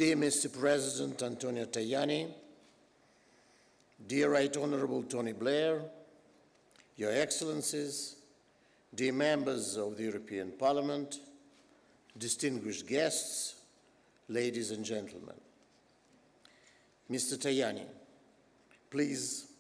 dear Mr. President Antonio Tajani, dear Right Honorable Tony Blair, Your Excellencies, dear members of the European Parliament, distinguished guests, ladies and gentlemen. Mr. Tajani, please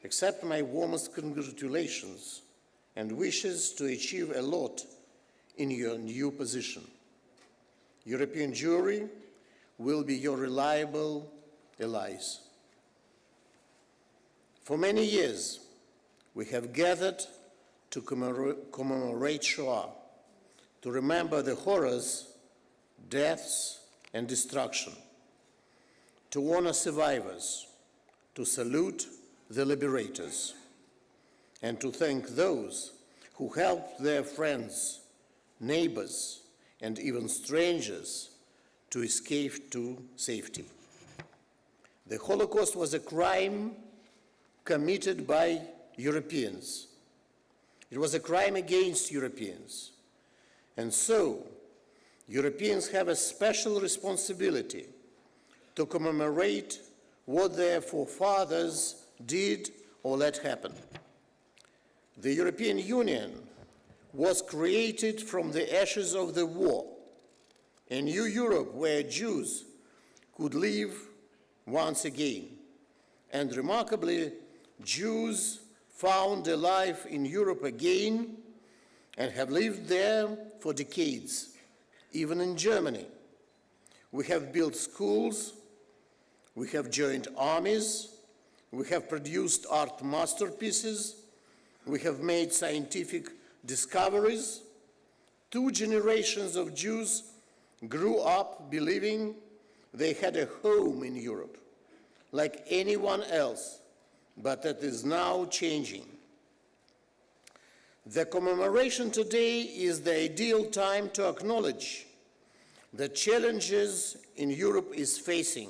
accept my warmest congratulations and wishes to achieve a lot in your new position. European Jewry will be your reliable allies. For many years, we have gathered to commemorate Shoah, to remember the horrors, deaths, and destruction, to honor survivors, to salute the liberators, and to thank those who helped their friends, neighbors, and even strangers to escape to safety. The Holocaust was a crime committed by Europeans. It was a crime against Europeans. And so, Europeans have a special responsibility to commemorate what their forefathers did or let happen. The European Union was created from the ashes of the war, a new Europe where Jews could live once again. And remarkably, Jews found a life in Europe again and have lived there for decades, even in Germany. We have built schools, we have joined armies, we have produced art masterpieces, we have made scientific discoveries. 2 generations of Jews grew up believing they had a home in Europe, like anyone else, but that is now changing. The commemoration today is the ideal time to acknowledge the challenges in Europe is facing.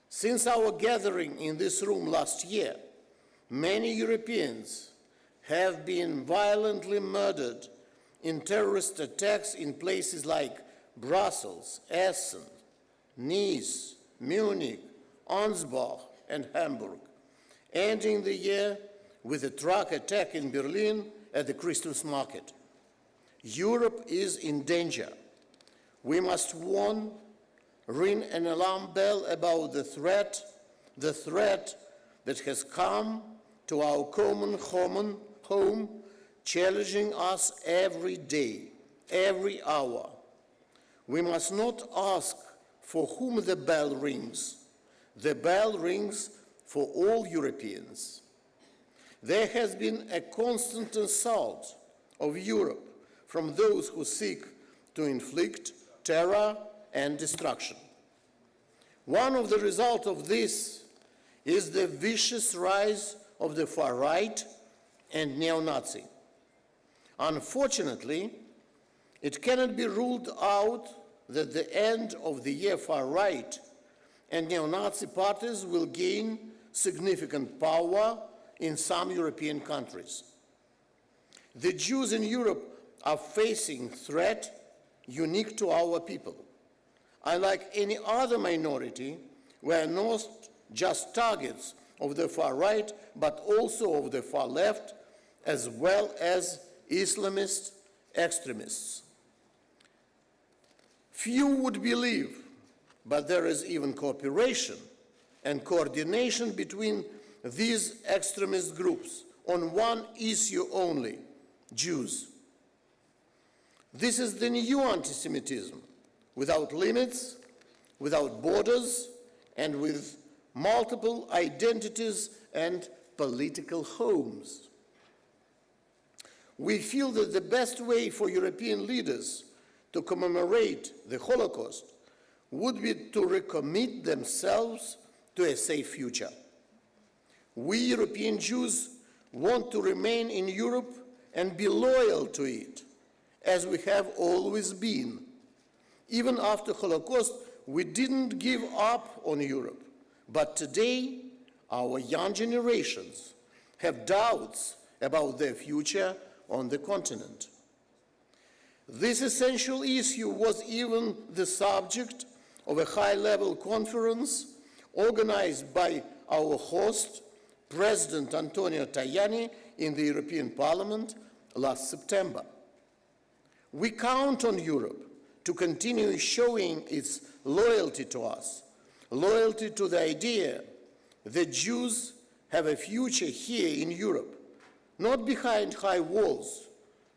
Since our gathering in this room last year, many Europeans have been violently murdered in terrorist attacks in places like Brussels, Essen, Nice, Munich, Ansbach, and Hamburg, ending the year with a truck attack in Berlin at the Christmas market. Europe is in danger. We must warn, ring an alarm bell about the threat that has come to our common home, challenging us every day, every hour. We must not ask for whom the bell rings. The bell rings for all Europeans. There has been a constant assault of Europe from those who seek to inflict terror and destruction. One of the results of this is the vicious rise of the far right and neo-Nazi. Unfortunately, it cannot be ruled out that the end of the year far right and neo-Nazi parties will gain significant power in some European countries. The Jews in Europe are facing threat unique to our people. Unlike any other minority, we are not just targets of the far right, but also of the far left, as well as Islamist extremists. Few would believe, but there is even cooperation and coordination between these extremist groups on one issue only: Jews. This is the new anti-Semitism, without limits, without borders, and with multiple identities and political homes. We feel that the best way for European leaders to commemorate the Holocaust would be to recommit themselves to a safe future. We European Jews want to remain in Europe and be loyal to it, as we have always been. Even after Holocaust, we didn't give up on Europe. But today, our young generations have doubts about their future on the continent. This essential issue was even the subject of a high-level conference organized by our host, President Antonio Tajani, in the European Parliament last September. We count on Europe to continue showing its loyalty to us, loyalty to the idea that Jews have a future here in Europe, not behind high walls,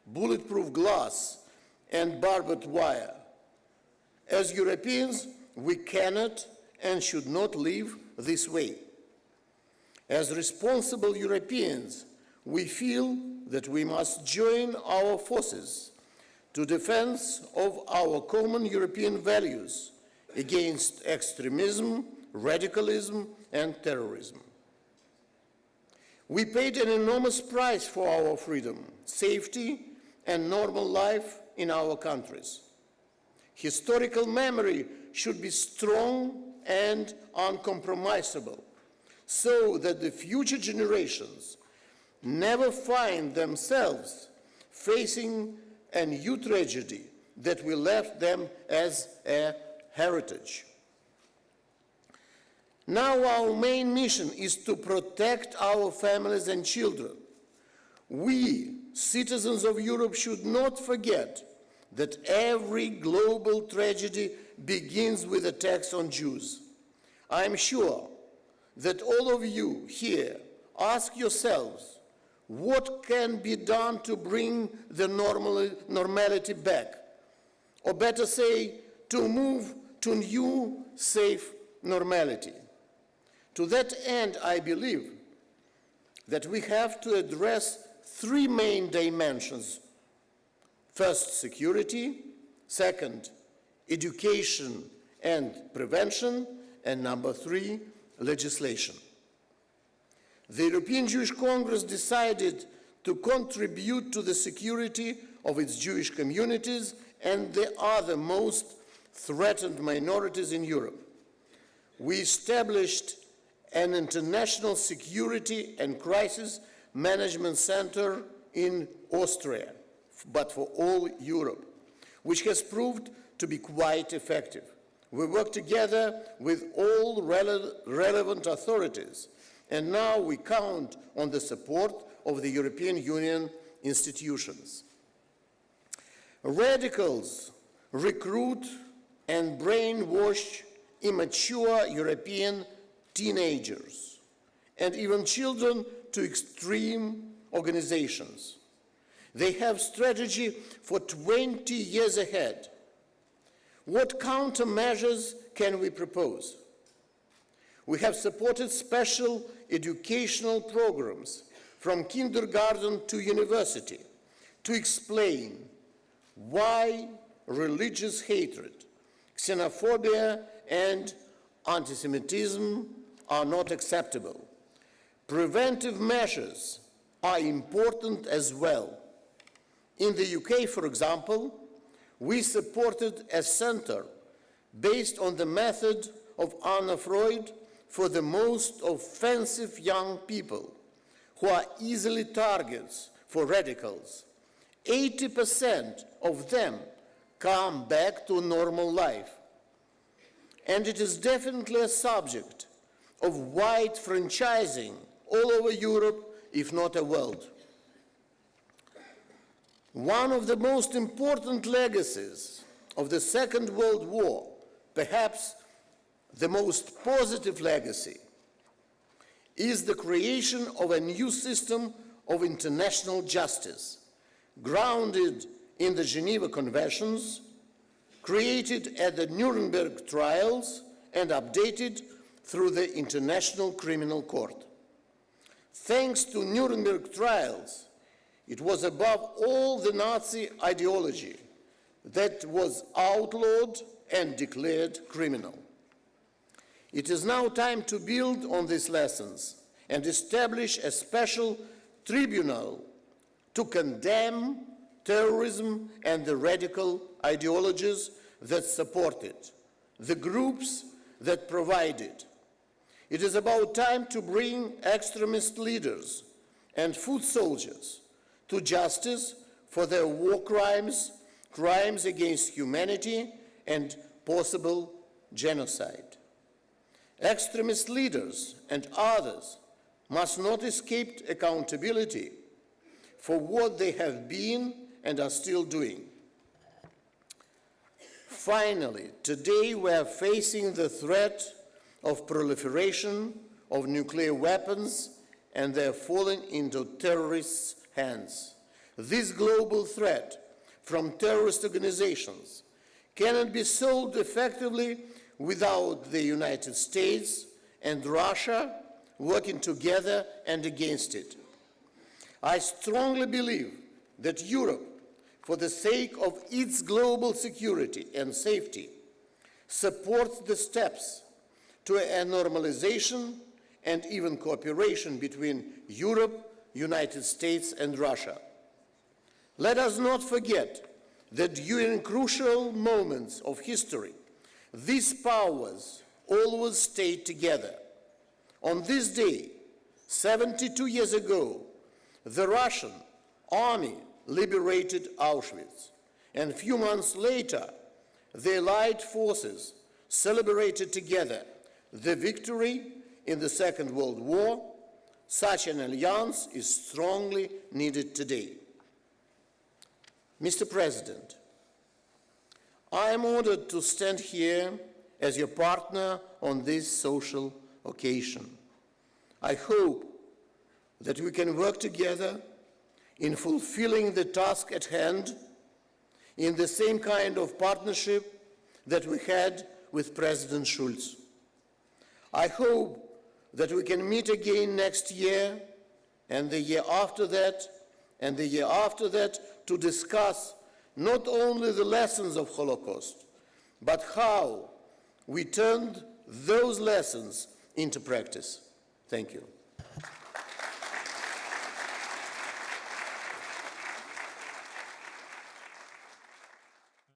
bulletproof glass, and barbed wire. As Europeans, we cannot and should not live this way. As responsible Europeans, we feel that we must join our forces to defense of our common European values against extremism, radicalism, and terrorism. We paid an enormous price for our freedom, safety, and normal life in our countries. Historical memory should be strong and uncompromisable, so that the future generations never find themselves facing a new tragedy that we left them as a heritage. Now our main mission is to protect our families and children. We, citizens of Europe, should not forget that every global tragedy begins with attacks on Jews. I am sure that all of you here ask yourselves, what can be done to bring the normality back? Or better say, to move to new, safe normality. To that end, I believe that we have to address three main dimensions. First, security. Second, education and prevention. And number three, legislation. The European Jewish Congress decided to contribute to the security of its Jewish communities and the other most threatened minorities in Europe. We established an international security and crisis management center in Austria, but for all Europe, which has proved to be quite effective. We work together with all relevant authorities, and now we count on the support of the European Union institutions. Radicals recruit and brainwash immature European teenagers and even children to extreme organizations. They have strategy for 20 years ahead. What countermeasures can we propose? We have supported special educational programs from kindergarten to university to explain why religious hatred, xenophobia, and anti-Semitism are not acceptable. Preventive measures are important as well. In the UK, for example, we supported a center based on the method of Anna Freud for the most offensive young people who are easily targets for radicals. 80% of them come back to normal life. And it is definitely a subject of wide franchising all over Europe, if not the world. One of the most important legacies of the Second World War, perhaps the most positive legacy, is the creation of a new system of international justice, grounded in the Geneva Conventions, created at the Nuremberg trials, and updated through the International Criminal Court. Thanks to Nuremberg trials, it was above all the Nazi ideology that was outlawed and declared criminal. It is now time to build on these lessons and establish a special tribunal to condemn terrorism and the radical ideologies that support it, the groups that provide it. It is about time to bring extremist leaders and foot soldiers to justice for their war crimes, crimes against humanity, and possible genocide. Extremist leaders and others must not escape accountability for what they have been and are still doing. Finally, today we are facing the threat of proliferation of nuclear weapons and their falling into terrorists' hands. This global threat from terrorist organizations cannot be solved effectively without the United States and Russia working together and against it. I strongly believe that Europe, for the sake of its global security and safety, supports the steps to a normalization and even cooperation between Europe, United States, and Russia. Let us not forget that during crucial moments of history, these powers always stayed together. On this day, 72 years ago, the Russian army liberated Auschwitz, and a few months later, the Allied forces celebrated together the victory in the Second World War. Such an alliance is strongly needed today. Mr. President, I am honored to stand here as your partner on this social occasion. I hope that we can work together in fulfilling the task at hand in the same kind of partnership that we had with President Schulz. I hope that we can meet again next year and the year after that and the year after that to discuss not only the lessons of Holocaust, but how we turned those lessons into practice. Thank you.